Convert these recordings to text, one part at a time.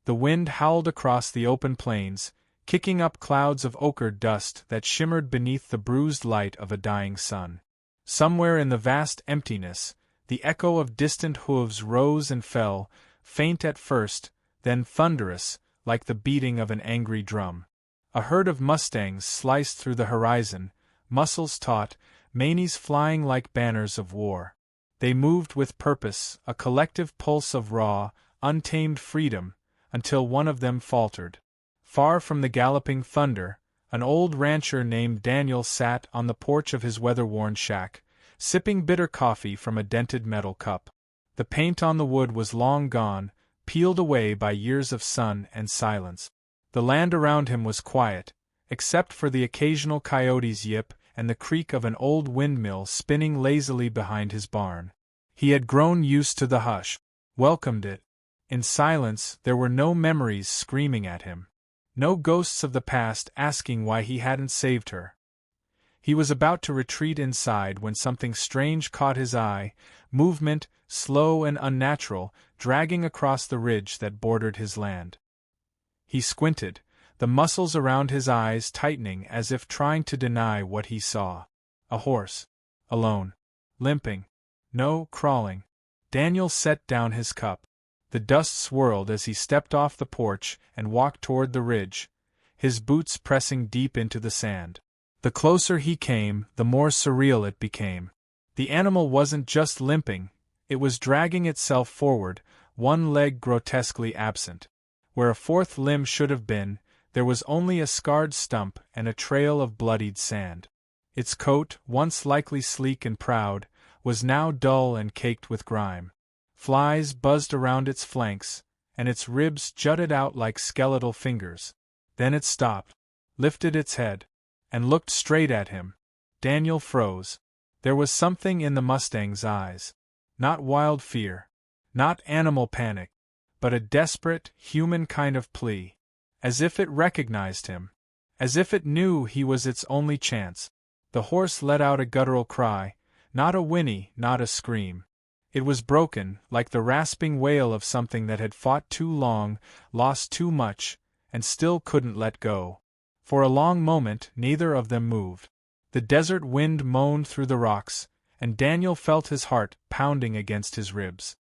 The wind howled across the open plains, kicking up clouds of ochre dust that shimmered beneath the bruised light of a dying sun. Somewhere in the vast emptiness, the echo of distant hooves rose and fell, faint at first, then thunderous, like the beating of an angry drum. A herd of mustangs sliced through the horizon, muscles taut, manes flying like banners of war. They moved with purpose, a collective pulse of raw, untamed freedom, until one of them faltered. Far from the galloping thunder, an old rancher named Daniel sat on the porch of his weather-worn shack, sipping bitter coffee from a dented metal cup. The paint on the wood was long gone, peeled away by years of sun and silence. The land around him was quiet, except for the occasional coyote's yip and the creak of an old windmill spinning lazily behind his barn. He had grown used to the hush, welcomed it. In silence there were no memories screaming at him. No ghosts of the past asking why he hadn't saved her. He was about to retreat inside when something strange caught his eye, movement, slow and unnatural, dragging across the ridge that bordered his land. He squinted, the muscles around his eyes tightening as if trying to deny what he saw. A horse. Alone. Limping. No, crawling. Daniel set down his cup. The dust swirled as he stepped off the porch and walked toward the ridge, his boots pressing deep into the sand. The closer he came, the more surreal it became. The animal wasn't just limping, it was dragging itself forward, one leg grotesquely absent. Where a fourth limb should have been, there was only a scarred stump and a trail of bloodied sand. Its coat, once likely sleek and proud, was now dull and caked with grime. Flies buzzed around its flanks, and its ribs jutted out like skeletal fingers. Then it stopped, lifted its head, and looked straight at him. Daniel froze. There was something in the Mustang's eyes. Not wild fear. Not animal panic. But a desperate, human kind of plea. As if it recognized him. As if it knew he was its only chance. The horse let out a guttural cry, not a whinny, not a scream. It was broken, like the rasping wail of something that had fought too long, lost too much, and still couldn't let go. For a long moment neither of them moved. The desert wind moaned through the rocks, and Daniel felt his heart pounding against his ribs.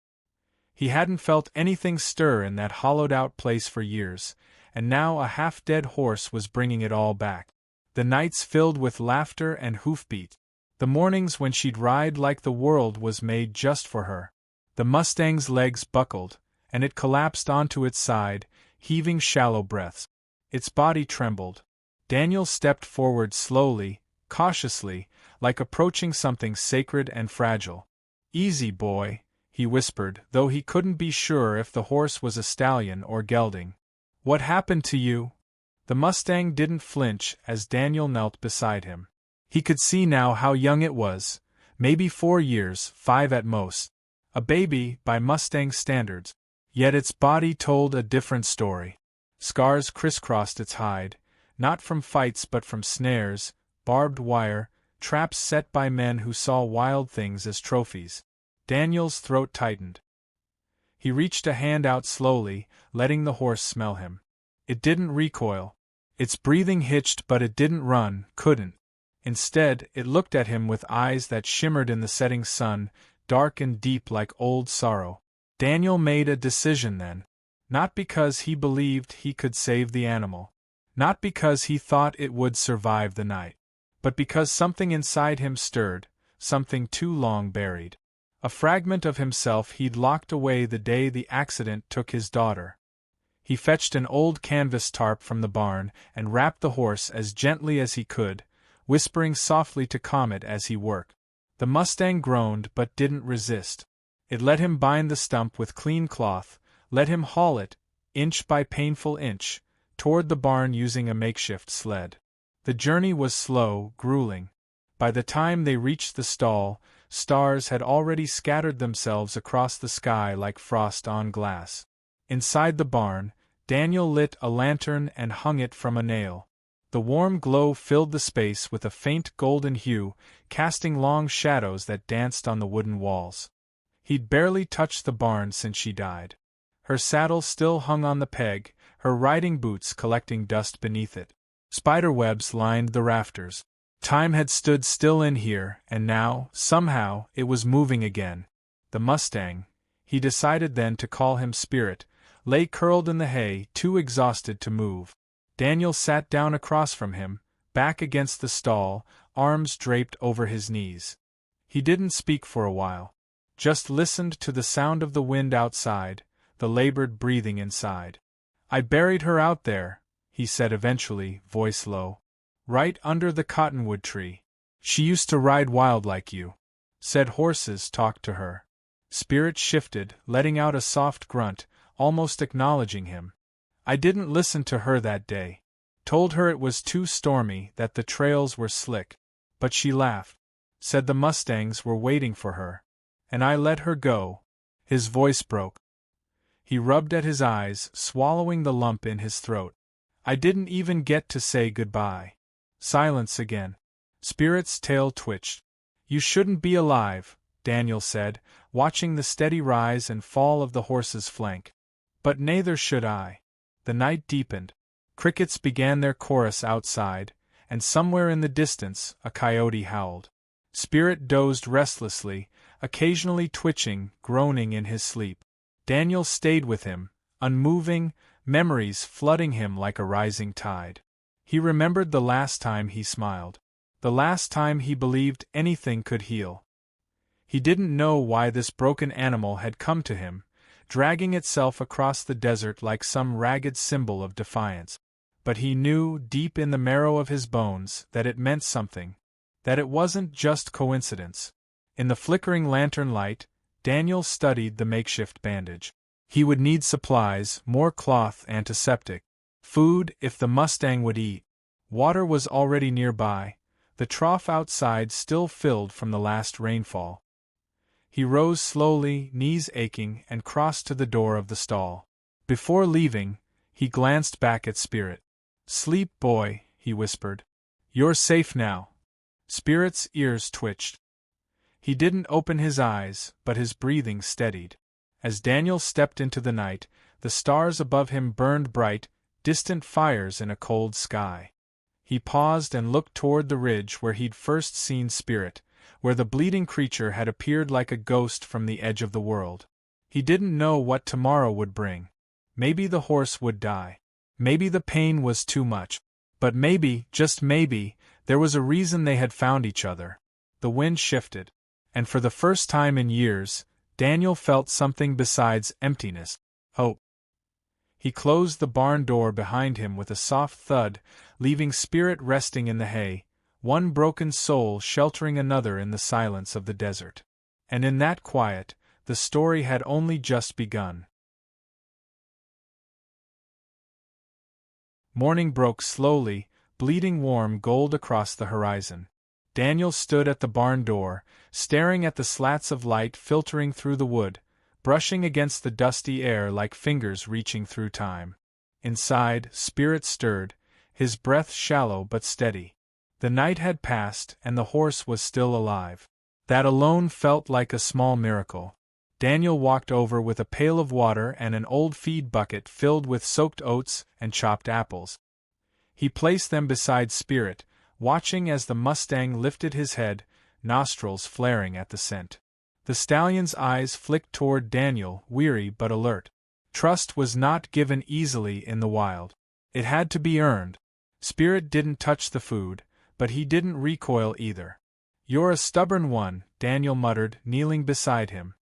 He hadn't felt anything stir in that hollowed-out place for years, and now a half-dead horse was bringing it all back. The nights filled with laughter and hoofbeat. The mornings when she'd ride like the world was made just for her. The Mustang's legs buckled, and it collapsed onto its side, heaving shallow breaths. Its body trembled. Daniel stepped forward slowly, cautiously, like approaching something sacred and fragile. "Easy, boy," he whispered, though he couldn't be sure if the horse was a stallion or gelding. "What happened to you?" The Mustang didn't flinch as Daniel knelt beside him. He could see now how young it was, maybe 4 years, 5 at most. A baby, by Mustang standards. Yet its body told a different story. Scars crisscrossed its hide, not from fights but from snares, barbed wire, traps set by men who saw wild things as trophies. Daniel's throat tightened. He reached a hand out slowly, letting the horse smell him. It didn't recoil. Its breathing hitched, but it didn't run, couldn't. Instead, it looked at him with eyes that shimmered in the setting sun, dark and deep like old sorrow. Daniel made a decision then. Not because he believed he could save the animal. Not because he thought it would survive the night. But because something inside him stirred, something too long buried. A fragment of himself he'd locked away the day the accident took his daughter. He fetched an old canvas tarp from the barn and wrapped the horse as gently as he could, whispering softly to calm it as he worked. The Mustang groaned but didn't resist. It let him bind the stump with clean cloth, let him haul it, inch by painful inch, toward the barn using a makeshift sled. The journey was slow, grueling. By the time they reached the stall, stars had already scattered themselves across the sky like frost on glass. Inside the barn, Daniel lit a lantern and hung it from a nail. The warm glow filled the space with a faint golden hue, casting long shadows that danced on the wooden walls. He'd barely touched the barn since she died. Her saddle still hung on the peg, her riding boots collecting dust beneath it. Spiderwebs lined the rafters. Time had stood still in here, and now, somehow, it was moving again. The Mustang, he decided then to call him Spirit, lay curled in the hay, too exhausted to move. Daniel sat down across from him, back against the stall, arms draped over his knees. He didn't speak for a while. Just listened to the sound of the wind outside, the labored breathing inside. "I buried her out there," he said eventually, voice low. "Right under the cottonwood tree. She used to ride wild like you. Said horses talked to her." Spirit shifted, letting out a soft grunt, almost acknowledging him. "I didn't listen to her that day. Told her it was too stormy, that the trails were slick. But she laughed. Said the Mustangs were waiting for her. And I let her go." His voice broke. He rubbed at his eyes, swallowing the lump in his throat. "I didn't even get to say goodbye." Silence again. Spirit's tail twitched. "You shouldn't be alive," Daniel said, watching the steady rise and fall of the horse's flank. "But neither should I." The night deepened. Crickets began their chorus outside, and somewhere in the distance a coyote howled. Spirit dozed restlessly, occasionally twitching, groaning in his sleep. Daniel stayed with him, unmoving, memories flooding him like a rising tide. He remembered the last time he smiled. The last time he believed anything could heal. He didn't know why this broken animal had come to him, dragging itself across the desert like some ragged symbol of defiance. But he knew, deep in the marrow of his bones, that it meant something, that it wasn't just coincidence. In the flickering lantern light, Daniel studied the makeshift bandage. He would need supplies, more cloth, antiseptic. Food, if the Mustang would eat. Water was already nearby, the trough outside still filled from the last rainfall. He rose slowly, knees aching, and crossed to the door of the stall. Before leaving, he glanced back at Spirit. "Sleep, boy," he whispered. "You're safe now." Spirit's ears twitched. He didn't open his eyes, but his breathing steadied. As Daniel stepped into the night, the stars above him burned bright, distant fires in a cold sky. He paused and looked toward the ridge where he'd first seen Spirit, where the bleeding creature had appeared like a ghost from the edge of the world. He didn't know what tomorrow would bring. Maybe the horse would die. Maybe the pain was too much. But maybe, just maybe, there was a reason they had found each other. The wind shifted. And for the first time in years, Daniel felt something besides emptiness. Hope. He closed the barn door behind him with a soft thud, leaving Spirit resting in the hay, one broken soul sheltering another in the silence of the desert. And in that quiet, the story had only just begun. Morning broke slowly, bleeding warm gold across the horizon. Daniel stood at the barn door, staring at the slats of light filtering through the wood, brushing against the dusty air like fingers reaching through time. Inside, Spirit stirred, his breath shallow but steady. The night had passed, and the horse was still alive. That alone felt like a small miracle. Daniel walked over with a pail of water and an old feed bucket filled with soaked oats and chopped apples. He placed them beside Spirit, watching as the Mustang lifted his head, nostrils flaring at the scent. The stallion's eyes flicked toward Daniel, weary but alert. Trust was not given easily in the wild. It had to be earned. Spirit didn't touch the food, but he didn't recoil either. "You're a stubborn one," Daniel muttered, kneeling beside him.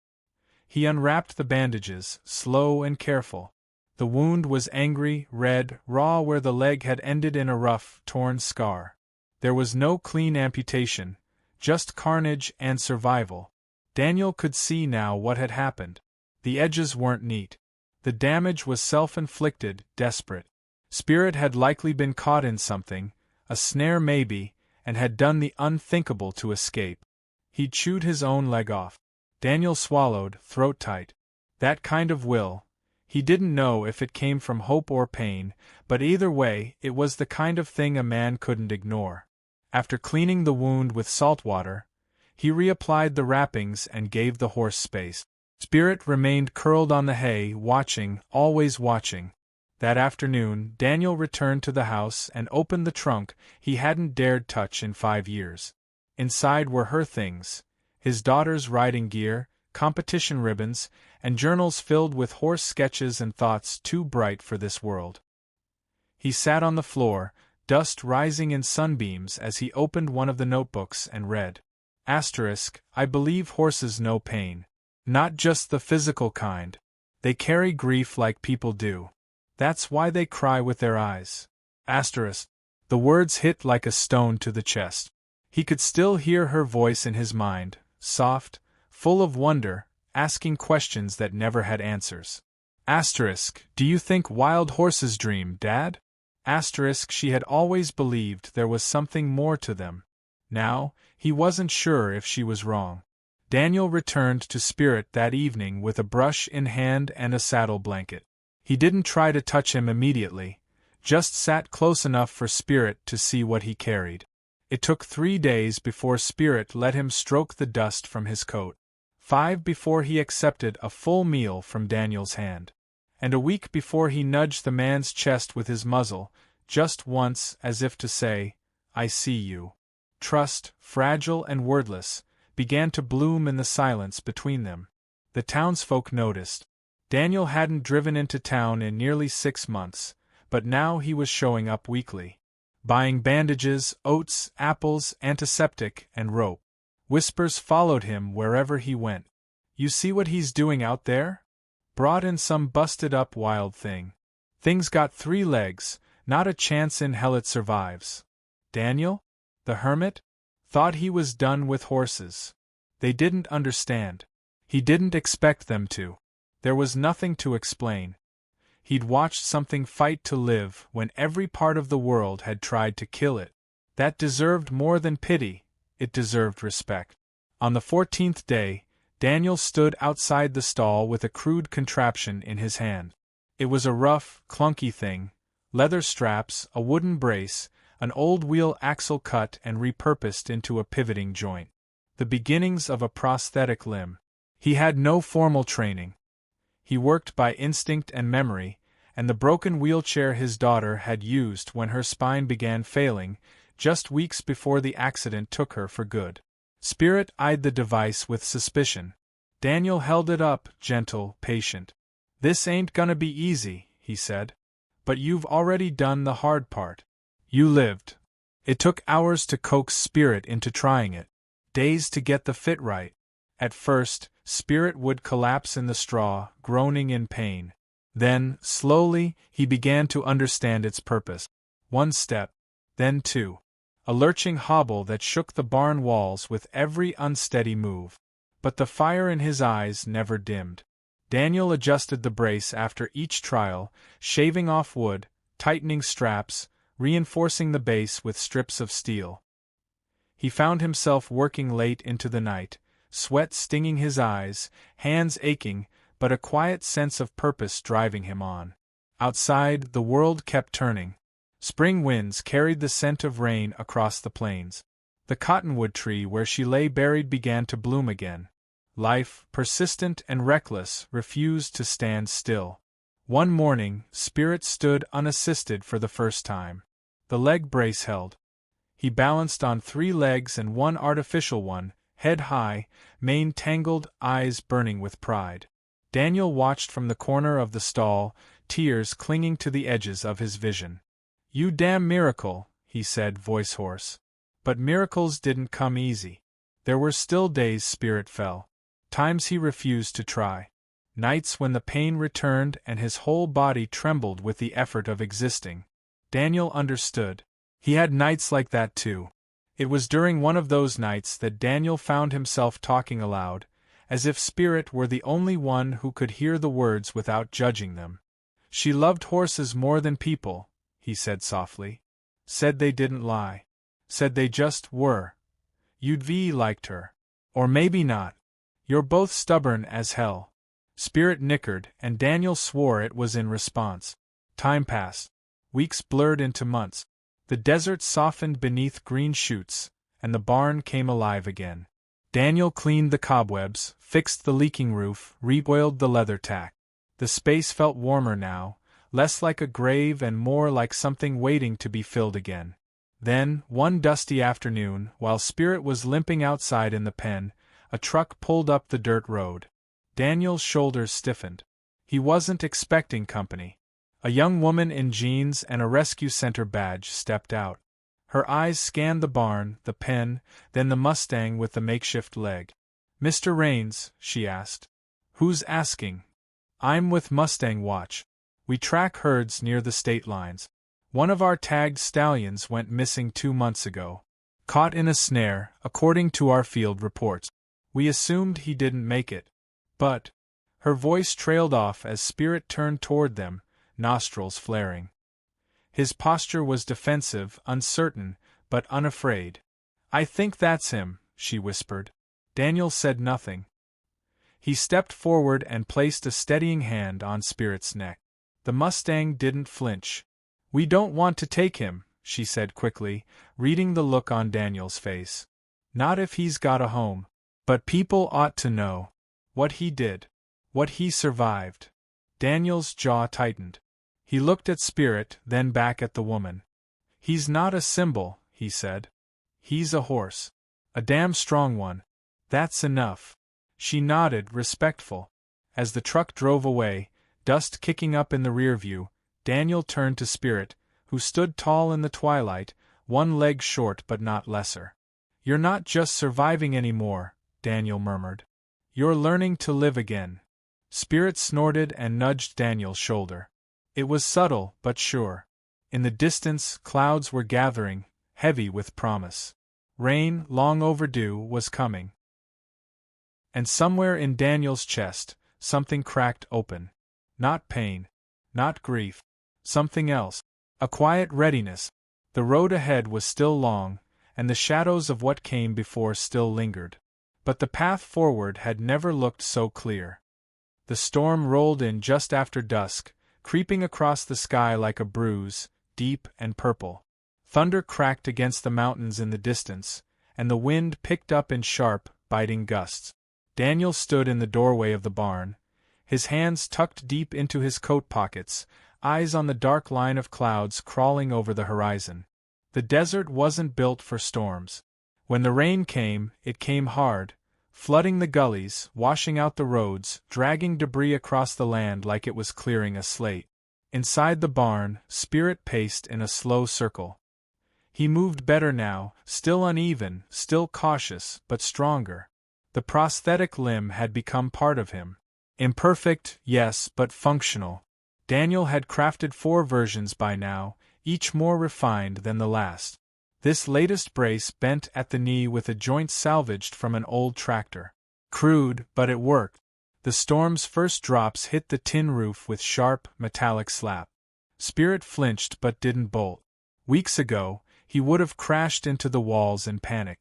He unwrapped the bandages, slow and careful. The wound was angry, red, raw where the leg had ended in a rough, torn scar. There was no clean amputation, just carnage and survival. Daniel could see now what had happened. The edges weren't neat. The damage was self-inflicted, desperate. Spirit had likely been caught in something, a snare maybe, and had done the unthinkable to escape. He'd chewed his own leg off. Daniel swallowed, throat tight. That kind of will. He didn't know if it came from hope or pain, but either way, it was the kind of thing a man couldn't ignore. After cleaning the wound with salt water, he reapplied the wrappings and gave the horse space. Spirit remained curled on the hay, watching, always watching. That afternoon, Daniel returned to the house and opened the trunk he hadn't dared touch in 5 years. Inside were her things: his daughter's riding gear, competition ribbons, and journals filled with horse sketches and thoughts too bright for this world. He sat on the floor, dust rising in sunbeams as he opened one of the notebooks and read. I believe horses know pain. Not just the physical kind. They carry grief like people do. That's why they cry with their eyes. The words hit like a stone to the chest. He could still hear her voice in his mind, soft, full of wonder, asking questions that never had answers. Do you think wild horses dream, Dad? She had always believed there was something more to them. Now, he wasn't sure if she was wrong. Daniel returned to Spirit that evening with a brush in hand and a saddle blanket. He didn't try to touch him immediately, just sat close enough for Spirit to see what he carried. It took 3 days before Spirit let him stroke the dust from his coat, 5 before he accepted a full meal from Daniel's hand, and a week before he nudged the man's chest with his muzzle, just once, as if to say, "I see you." Trust, fragile and wordless, began to bloom in the silence between them. The townsfolk noticed. Daniel hadn't driven into town in nearly 6 months, but now he was showing up weekly, buying bandages, oats, apples, antiseptic, and rope. Whispers followed him wherever he went. "You see what he's doing out there? Brought in some busted-up wild thing. Thing's got 3 legs, not a chance in hell it survives." Daniel, the hermit, thought he was done with horses. They didn't understand. He didn't expect them to. There was nothing to explain. He'd watched something fight to live when every part of the world had tried to kill it. That deserved more than pity, it deserved respect. On the 14th day, Daniel stood outside the stall with a crude contraption in his hand. It was a rough, clunky thing: leather straps, a wooden brace, an old wheel axle cut and repurposed into a pivoting joint. The beginnings of a prosthetic limb. He had no formal training. He worked by instinct and memory, and the broken wheelchair his daughter had used when her spine began failing, just weeks before the accident took her for good. Spirit eyed the device with suspicion. Daniel held it up, gentle, patient. "This ain't gonna be easy," he said. "But you've already done the hard part. You lived." It took hours to coax Spirit into trying it. Days to get the fit right. At first, Spirit would collapse in the straw, groaning in pain. Then, slowly, he began to understand its purpose. 1 step. Then 2. A lurching hobble that shook the barn walls with every unsteady move. But the fire in his eyes never dimmed. Daniel adjusted the brace after each trial, shaving off wood, tightening straps, reinforcing the base with strips of steel. He found himself working late into the night, sweat stinging his eyes, hands aching, but a quiet sense of purpose driving him on. Outside, the world kept turning. Spring winds carried the scent of rain across the plains. The cottonwood tree where she lay buried began to bloom again. Life, persistent and reckless, refused to stand still. One morning, Spirit stood unassisted for the first time. The leg brace held. He balanced on 3 legs and 1 artificial one, head high, mane tangled, eyes burning with pride. Daniel watched from the corner of the stall, tears clinging to the edges of his vision. "You damn miracle," he said, voice hoarse. But miracles didn't come easy. There were still days Spirit fell. Times he refused to try. Nights when the pain returned and his whole body trembled with the effort of existing. Daniel understood. He had nights like that too. It was during one of those nights that Daniel found himself talking aloud, as if Spirit were the only one who could hear the words without judging them. "She loved horses more than people," he said softly. "Said they didn't lie. Said they just were. You'd liked her. Or maybe not. You're both stubborn as hell." Spirit nickered, and Daniel swore it was in response. Time passed. Weeks blurred into months. The desert softened beneath green shoots, and the barn came alive again. Daniel cleaned the cobwebs, fixed the leaking roof, re-oiled the leather tack. The space felt warmer now, less like a grave and more like something waiting to be filled again. Then, one dusty afternoon, while Spirit was limping outside in the pen, a truck pulled up the dirt road. Daniel's shoulders stiffened. He wasn't expecting company. A young woman in jeans and a rescue center badge stepped out. Her eyes scanned the barn, the pen, then the Mustang with the makeshift leg. "Mr. Rains," she asked. "Who's asking?" "I'm with Mustang Watch. We track herds near the state lines. One of our tagged stallions went missing 2 months ago. Caught in a snare, according to our field reports. We assumed he didn't make it. But—" Her voice trailed off as Spirit turned toward them, nostrils flaring. His posture was defensive, uncertain, but unafraid. "I think that's him," she whispered. Daniel said nothing. He stepped forward and placed a steadying hand on Spirit's neck. The Mustang didn't flinch. "We don't want to take him," she said quickly, reading the look on Daniel's face. "Not if he's got a home. But people ought to know what he did, what he survived." Daniel's jaw tightened. He looked at Spirit, then back at the woman. "He's not a symbol," he said. "He's a horse. A damn strong one. That's enough." She nodded, respectful. As the truck drove away, dust kicking up in the rear view, Daniel turned to Spirit, who stood tall in the twilight, one leg short but not lesser. "You're not just surviving anymore," Daniel murmured. "You're learning to live again." Spirit snorted and nudged Daniel's shoulder. It was subtle but sure. In the distance, clouds were gathering, heavy with promise. Rain, long overdue, was coming. And somewhere in Daniel's chest, something cracked open. Not pain. Not grief. Something else. A quiet readiness. The road ahead was still long, and the shadows of what came before still lingered. But the path forward had never looked so clear. The storm rolled in just after dusk, creeping across the sky like a bruise, deep and purple. Thunder cracked against the mountains in the distance, and the wind picked up in sharp, biting gusts. Daniel stood in the doorway of the barn, his hands tucked deep into his coat pockets, eyes on the dark line of clouds crawling over the horizon. The desert wasn't built for storms. When the rain came, it came hard, flooding the gullies, washing out the roads, dragging debris across the land like it was clearing a slate. Inside the barn, Spirit paced in a slow circle. He moved better now, still uneven, still cautious, but stronger. The prosthetic limb had become part of him. Imperfect, yes, but functional. Daniel had crafted 4 versions by now, each more refined than the last. This latest brace bent at the knee with a joint salvaged from an old tractor. Crude, but it worked. The storm's first drops hit the tin roof with sharp, metallic slap. Spirit flinched but didn't bolt. Weeks ago, he would have crashed into the walls in panic.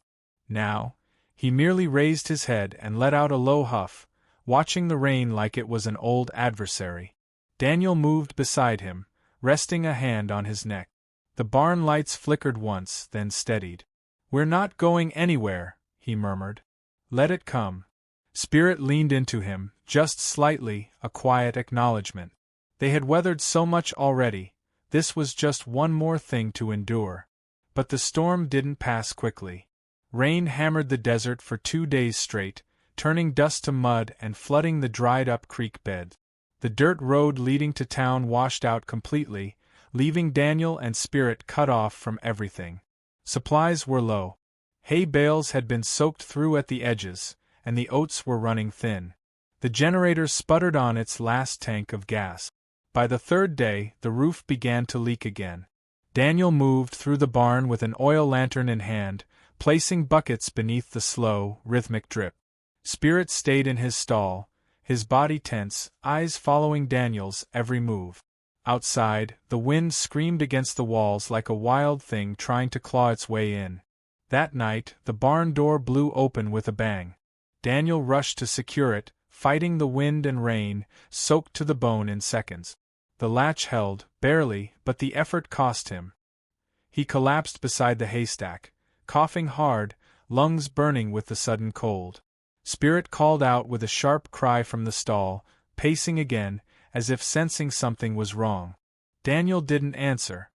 Now, he merely raised his head and let out a low huff, watching the rain like it was an old adversary. Daniel moved beside him, resting a hand on his neck. The barn lights flickered once, then steadied. "We're not going anywhere," he murmured. "Let it come." Spirit leaned into him, just slightly, a quiet acknowledgement. They had weathered so much already, this was just one more thing to endure. But the storm didn't pass quickly. Rain hammered the desert for 2 days straight, turning dust to mud and flooding the dried-up creek bed. The dirt road leading to town washed out completely, leaving Daniel and Spirit cut off from everything. Supplies were low. Hay bales had been soaked through at the edges, and the oats were running thin. The generator sputtered on its last tank of gas. By the 3rd day, the roof began to leak again. Daniel moved through the barn with an oil lantern in hand, placing buckets beneath the slow, rhythmic drip. Spirit stayed in his stall, his body tense, eyes following Daniel's every move. Outside, the wind screamed against the walls like a wild thing trying to claw its way in. That night, the barn door blew open with a bang. Daniel rushed to secure it, fighting the wind and rain, soaked to the bone in seconds. The latch held, barely, but the effort cost him. He collapsed beside the haystack, coughing hard, lungs burning with the sudden cold. Spirit called out with a sharp cry from the stall, pacing again, as if sensing something was wrong. Daniel didn't answer.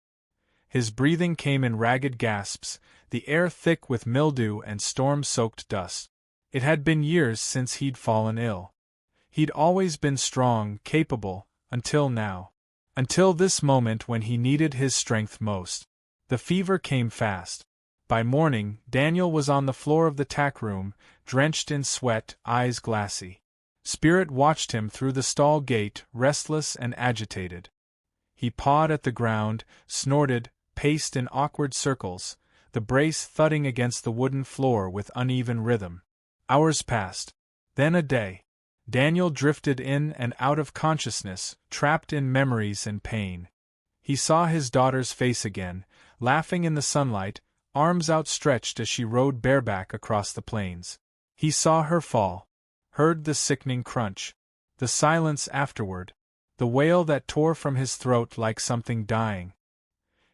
His breathing came in ragged gasps, the air thick with mildew and storm-soaked dust. It had been years since he'd fallen ill. He'd always been strong, capable, until now. Until this moment when he needed his strength most. The fever came fast. By morning, Daniel was on the floor of the tack room, drenched in sweat, eyes glassy. Spirit watched him through the stall gate, restless and agitated. He pawed at the ground, snorted, paced in awkward circles, the brace thudding against the wooden floor with uneven rhythm. Hours passed. Then a day. Daniel drifted in and out of consciousness, trapped in memories and pain. He saw his daughter's face again, laughing in the sunlight, arms outstretched as she rode bareback across the plains. He saw her fall, heard the sickening crunch, the silence afterward, the wail that tore from his throat like something dying.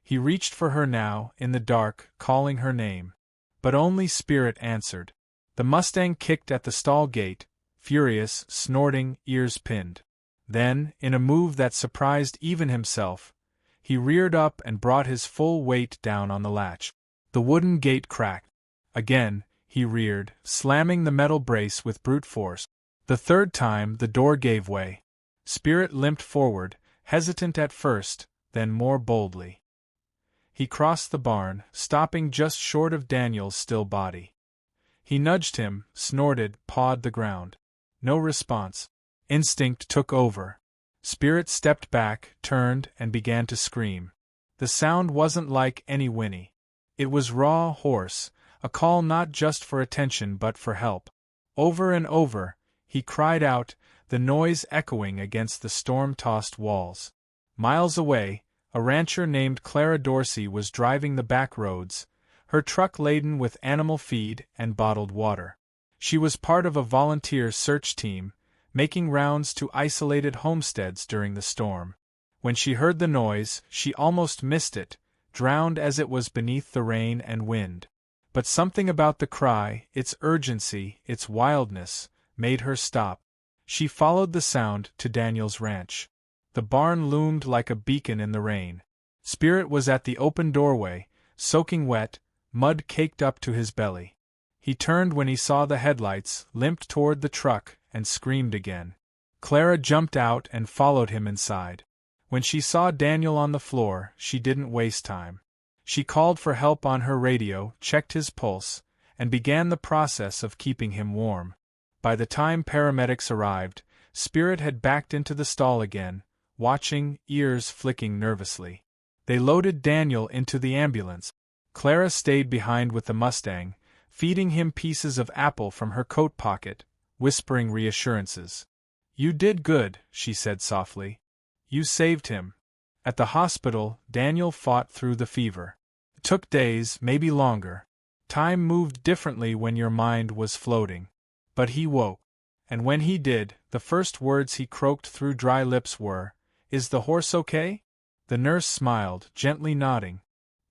He reached for her now, in the dark, calling her name. But only Spirit answered. The Mustang kicked at the stall gate, furious, snorting, ears pinned. Then, in a move that surprised even himself, he reared up and brought his full weight down on the latch. The wooden gate cracked. Again, he reared, slamming the metal brace with brute force. The third time, the door gave way. Spirit limped forward, hesitant at first, then more boldly. He crossed the barn, stopping just short of Daniel's still body. He nudged him, snorted, pawed the ground. No response. Instinct took over. Spirit stepped back, turned, and began to scream. The sound wasn't like any whinny. It was raw, hoarse, a call not just for attention but for help. Over and over, he cried out, the noise echoing against the storm-tossed walls. Miles away, a rancher named Clara Dorsey was driving the back roads, her truck laden with animal feed and bottled water. She was part of a volunteer search team, making rounds to isolated homesteads during the storm. When she heard the noise, she almost missed it, drowned as it was beneath the rain and wind. But something about the cry, its urgency, its wildness, made her stop. She followed the sound to Daniel's ranch. The barn loomed like a beacon in the rain. Spirit was at the open doorway, soaking wet, mud caked up to his belly. He turned when he saw the headlights, limped toward the truck, and screamed again. Clara jumped out and followed him inside. When she saw Daniel on the floor, she didn't waste time. She called for help on her radio, checked his pulse, and began the process of keeping him warm. By the time paramedics arrived, Spirit had backed into the stall again, watching, ears flicking nervously. They loaded Daniel into the ambulance. Clara stayed behind with the Mustang, feeding him pieces of apple from her coat pocket, whispering reassurances. "You did good," she said softly. "You saved him." At the hospital, Daniel fought through the fever. It took days, maybe longer. Time moved differently when your mind was floating. But he woke. And when he did, the first words he croaked through dry lips were, "Is the horse okay?" The nurse smiled, gently nodding.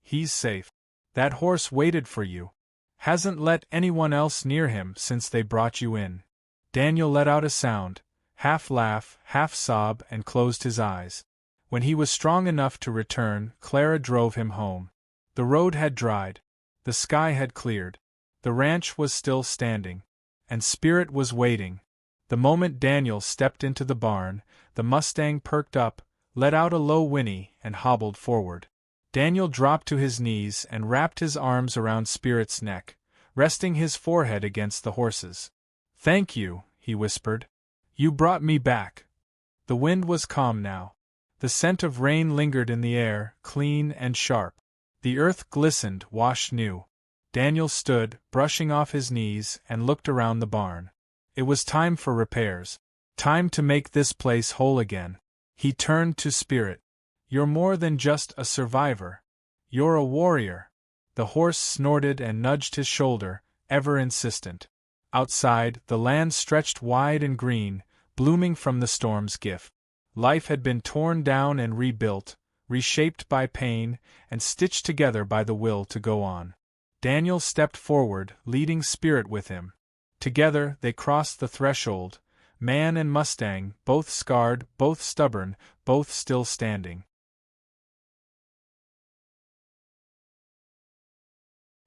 "He's safe. That horse waited for you. Hasn't let anyone else near him since they brought you in." Daniel let out a sound, half laugh, half sob, and closed his eyes. When he was strong enough to return, Clara drove him home. The road had dried. The sky had cleared. The ranch was still standing. And Spirit was waiting. The moment Daniel stepped into the barn, the Mustang perked up, let out a low whinny, and hobbled forward. Daniel dropped to his knees and wrapped his arms around Spirit's neck, resting his forehead against the horse's. "Thank you," he whispered. "You brought me back." The wind was calm now. The scent of rain lingered in the air, clean and sharp. The earth glistened, washed new. Daniel stood, brushing off his knees, and looked around the barn. It was time for repairs. Time to make this place whole again. He turned to Spirit. "You're more than just a survivor. You're a warrior." The horse snorted and nudged his shoulder, ever insistent. Outside, the land stretched wide and green, blooming from the storm's gift. Life had been torn down and rebuilt, reshaped by pain, and stitched together by the will to go on. Daniel stepped forward, leading Spirit with him. Together, they crossed the threshold, man and Mustang, both scarred, both stubborn, both still standing.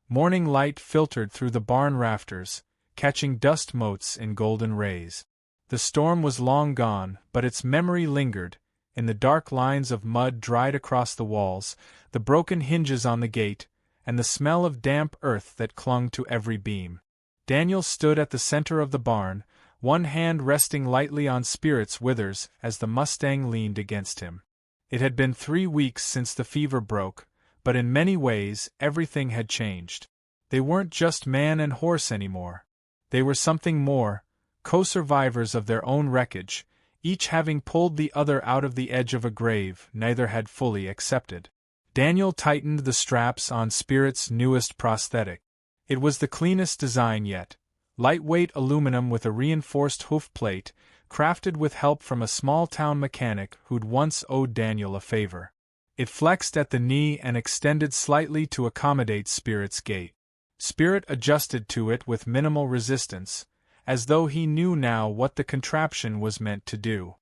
Morning light filtered through the barn rafters, catching dust motes in golden rays. The storm was long gone, but its memory lingered, in the dark lines of mud dried across the walls, the broken hinges on the gate, and the smell of damp earth that clung to every beam. Daniel stood at the center of the barn, one hand resting lightly on Spirit's withers as the Mustang leaned against him. It had been 3 weeks since the fever broke, but in many ways everything had changed. They weren't just man and horse anymore. They were something more, co-survivors of their own wreckage, each having pulled the other out of the edge of a grave neither had fully accepted. Daniel tightened the straps on Spirit's newest prosthetic. It was the cleanest design yet, lightweight aluminum with a reinforced hoof plate, crafted with help from a small-town mechanic who'd once owed Daniel a favor. It flexed at the knee and extended slightly to accommodate Spirit's gait. Spirit adjusted to it with minimal resistance, as though he knew now what the contraption was meant to do.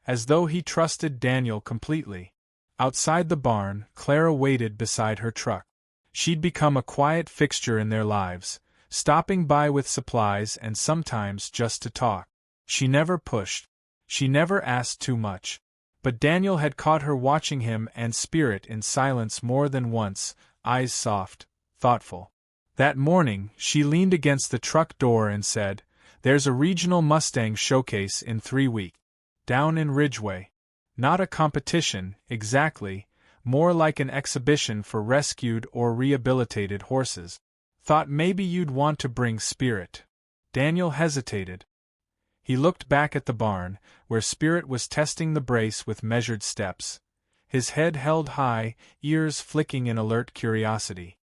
As though he trusted Daniel completely. Outside the barn, Clara waited beside her truck. She'd become a quiet fixture in their lives, stopping by with supplies and sometimes just to talk. She never pushed. She never asked too much. But Daniel had caught her watching him and Spirit in silence more than once, eyes soft, thoughtful. That morning, she leaned against the truck door and said, "There's a regional Mustang showcase in 3 weeks. Down in Ridgeway. Not a competition, exactly, more like an exhibition for rescued or rehabilitated horses. Thought maybe you'd want to bring Spirit." Daniel hesitated. He looked back at the barn, where Spirit was testing the brace with measured steps, his head held high, ears flicking in alert curiosity.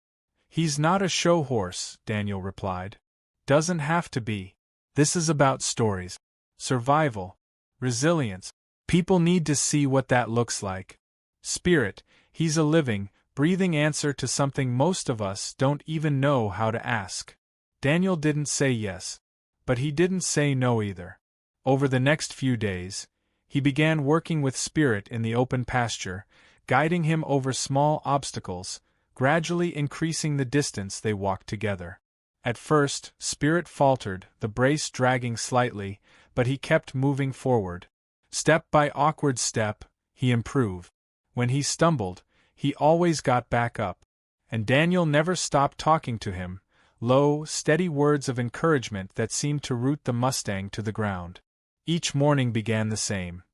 "He's not a show horse," Daniel replied. "Doesn't have to be. This is about stories. Survival. Resilience. People need to see what that looks like. Spirit, he's a living, breathing answer to something most of us don't even know how to ask." Daniel didn't say yes. But he didn't say no either. Over the next few days, he began working with Spirit in the open pasture, guiding him over small obstacles, gradually increasing the distance they walked together. At first, Spirit faltered, the brace dragging slightly, but he kept moving forward. Step by awkward step, he improved. When he stumbled, he always got back up. And Daniel never stopped talking to him, low, steady words of encouragement that seemed to root the Mustang to the ground. Each morning began the same.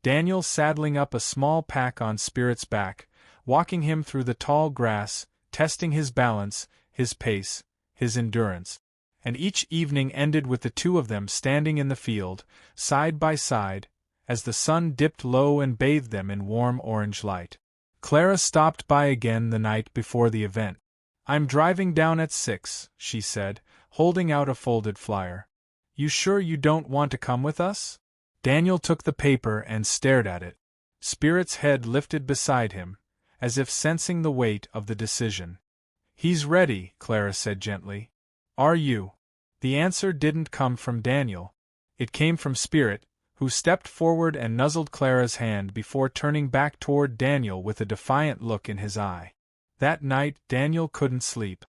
Daniel saddling up a small pack on Spirit's back, walking him through the tall grass, testing his balance, his pace, his endurance. And each evening ended with the two of them standing in the field, side by side, as the sun dipped low and bathed them in warm orange light. Clara stopped by again the night before the event. "I'm driving down at 6, she said, holding out a folded flyer. "You sure you don't want to come with us?" Daniel took the paper and stared at it. Spirit's head lifted beside him, as if sensing the weight of the decision. "He's ready," Clara said gently. "Are you?" The answer didn't come from Daniel. It came from Spirit, who stepped forward and nuzzled Clara's hand before turning back toward Daniel with a defiant look in his eye. That night Daniel couldn't sleep.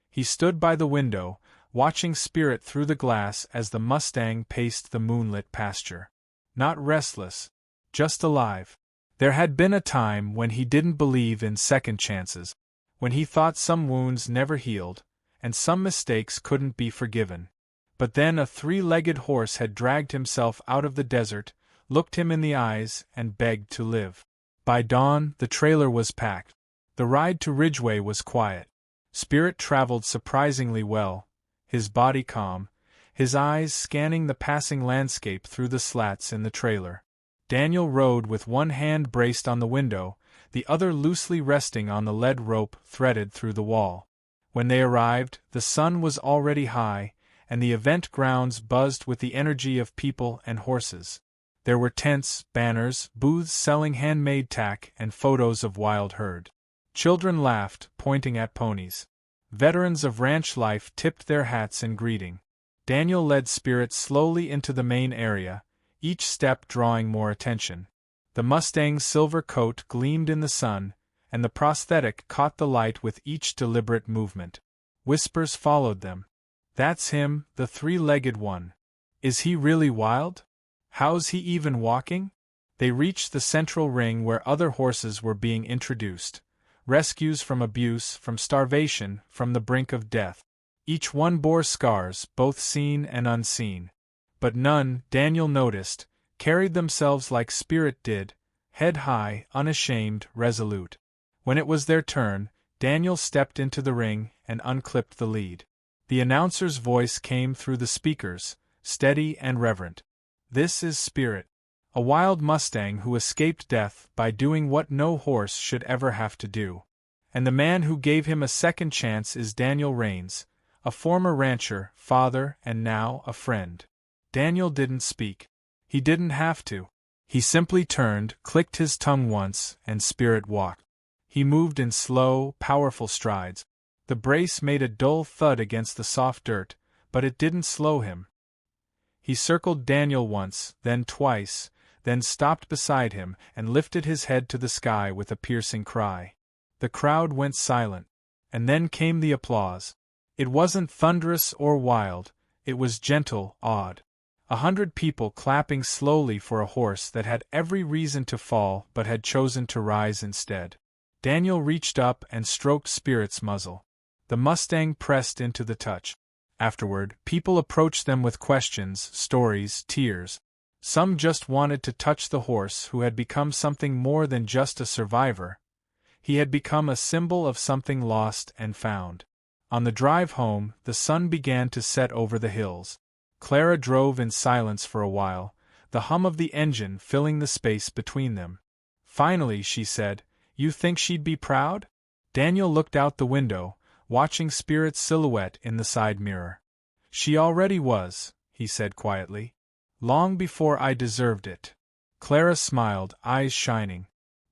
He stood by the window, watching Spirit through the glass as the Mustang paced the moonlit pasture. Not restless, just alive. There had been a time when he didn't believe in second chances, when he thought some wounds never healed, and some mistakes couldn't be forgiven. But then a 3-legged horse had dragged himself out of the desert, looked him in the eyes, and begged to live. By dawn, the trailer was packed. The ride to Ridgeway was quiet. Spirit traveled surprisingly well, his body calm, his eyes scanning the passing landscape through the slats in the trailer. Daniel rode with one hand braced on the window, the other loosely resting on the lead rope threaded through the wall. When they arrived, the sun was already high, and the event grounds buzzed with the energy of people and horses. There were tents, banners, booths selling handmade tack, and photos of wild herd. Children laughed, pointing at ponies. Veterans of ranch life tipped their hats in greeting. Daniel led Spirit slowly into the main area, each step drawing more attention. The Mustang's silver coat gleamed in the sun, and the prosthetic caught the light with each deliberate movement. Whispers followed them. "That's him, the three-legged one. Is he really wild? How's he even walking?" They reached the central ring where other horses were being introduced. Rescues from abuse, from starvation, from the brink of death. Each one bore scars, both seen and unseen. But none, Daniel noticed, carried themselves like Spirit did, head high, unashamed, resolute. When it was their turn, Daniel stepped into the ring and unclipped the lead. The announcer's voice came through the speakers, steady and reverent. "This is Spirit, a wild Mustang who escaped death by doing what no horse should ever have to do. And the man who gave him a second chance is Daniel Rains, a former rancher, father, and now a friend." Daniel didn't speak. He didn't have to. He simply turned, clicked his tongue once, and Spirit walked. He moved in slow, powerful strides. The brace made a dull thud against the soft dirt, but it didn't slow him. He circled Daniel once, then twice, then stopped beside him and lifted his head to the sky with a piercing cry. The crowd went silent. And then came the applause. It wasn't thunderous or wild, it was gentle, awed. 100 people clapping slowly for a horse that had every reason to fall but had chosen to rise instead. Daniel reached up and stroked Spirit's muzzle. The Mustang pressed into the touch. Afterward, people approached them with questions, stories, tears. Some just wanted to touch the horse who had become something more than just a survivor. He had become a symbol of something lost and found. On the drive home, the sun began to set over the hills. Clara drove in silence for a while, the hum of the engine filling the space between them. Finally, she said, "You think she'd be proud?" Daniel looked out the window, watching Spirit's silhouette in the side mirror. "She already was," he said quietly. "Long before I deserved it." Clara smiled, eyes shining.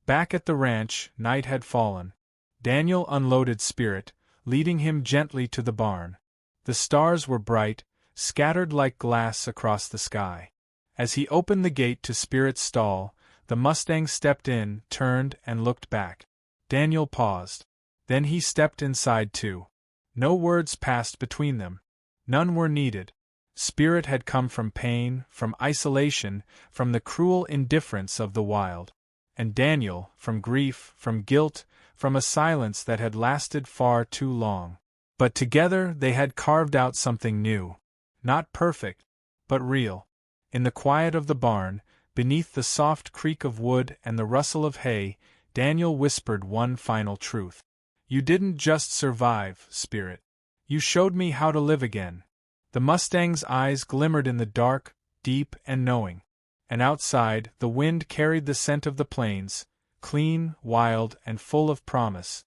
Back at the ranch, night had fallen. Daniel unloaded Spirit, leading him gently to the barn. The stars were bright, scattered like glass across the sky. As he opened the gate to Spirit's stall, the Mustang stepped in, turned, and looked back. Daniel paused. Then he stepped inside too. No words passed between them. None were needed. Spirit had come from pain, from isolation, from the cruel indifference of the wild. And Daniel, from grief, from guilt, from a silence that had lasted far too long. But together they had carved out something new. Not perfect, but real. In the quiet of the barn, beneath the soft creak of wood and the rustle of hay, Daniel whispered one final truth. "You didn't just survive, Spirit. You showed me how to live again." The Mustang's eyes glimmered in the dark, deep and knowing. And outside, the wind carried the scent of the plains, clean, wild, and full of promise.